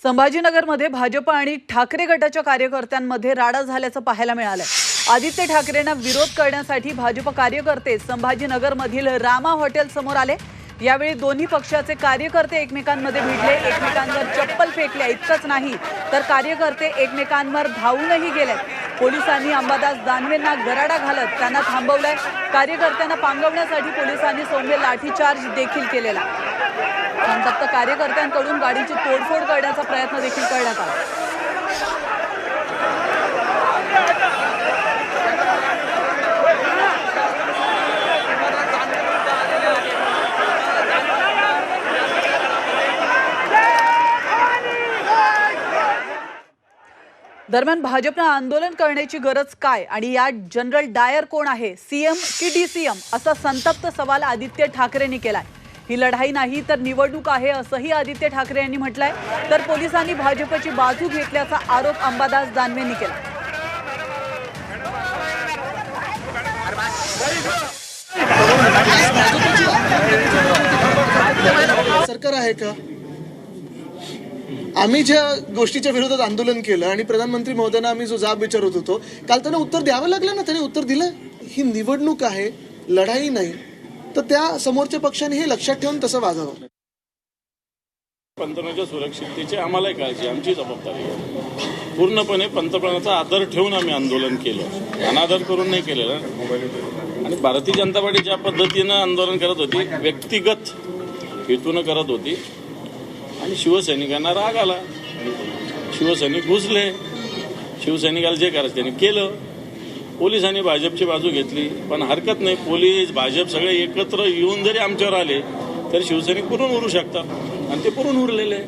संभाजीनगरमध्ये भाजप आणि ठाकरे गटाच्या कार्यकर्त्यांमध्ये राडा झाल्याचं पाहायला मिळालंय। आदित्य ठाकरेंना विरोध करण्यासाठी भाजप कार्यकर्ते संभाजीनगरमधील रामा हॉटेल समोर आले। यावेळी दोन्ही पक्षाचे कार्यकर्ते एकमेकांमध्ये भिडले, एकमेकांवर चप्पल फेकल्या। इतकंच नाही तर कार्यकर्ते एकमेकांवर धावूनही गेले। पोलिसांनी अंबादास दानवेंना गराडा घालत त्यांना थांबवलंय। कार्यकर्त्यांना पांगवण्यासाठी पोलिसांनी सौम्य लाठीचार्ज देखील केलेला। संतप्त कार्यकर्त्यांकडून गाडीची तोडफोड करण्याचा प्रयत्न देखील करण्यात आला। दरम्यान भाजपने आंदोलन करण्याची गरज काय आणि यात जनरल डायर कोण आहे, सीएम की डीसीएम, असा संतप्त सवाल आदित्य ठाकरेंनी केलाय। ही लढाई नाही तर निवडणूक आहे असंही आदित्य ठाकरे यांनी म्हटलंय। तर पोलिसांनी भाजपची बाजू घेतल्याचा आरोप अंबादास दानवेंनी केला। सरकार आहे का? आम्ही ज्या गोष्टीच्या विरोधात आंदोलन केलं आणि प्रधानमंत्री महोदयांना आम्ही जो जाब विचारत होतो, काल त्यांना उत्तर द्यावं लागलं ना, त्यांनी उत्तर दिलं। ही निवडणूक आहे, लढाई नाही, तर त्या समोरच्या पक्षाने हे लक्षात ठेवून तसं वागावं। पंतप्रधानांच्या सुरक्षिततेची आम्हाला काळजी, आमची जबाबदारी आहे। पूर्णपणे पंतप्रधानांचा आदर ठेवून आम्ही आंदोलन केलं, अनादर करून नाही केलेलं। आणि भारतीय जनता पार्टी ज्या पद्धतीनं आंदोलन करत होती, व्यक्तिगत हेतून करत होती आणि शिवसैनिकांना राग आला। शिवसैनिक घुसले, शिवसैनिकाला जे करायचं त्यांनी केलं। पोलिसांनी भाजपची बाजू घेतली, पण हरकत नाही, पोलीस भाजप सगळे एकत्र येऊन जरी आमच्यावर आले तरी शिवसैनिक पुरून उरू शकतात आणि ते पुरून उरलेले।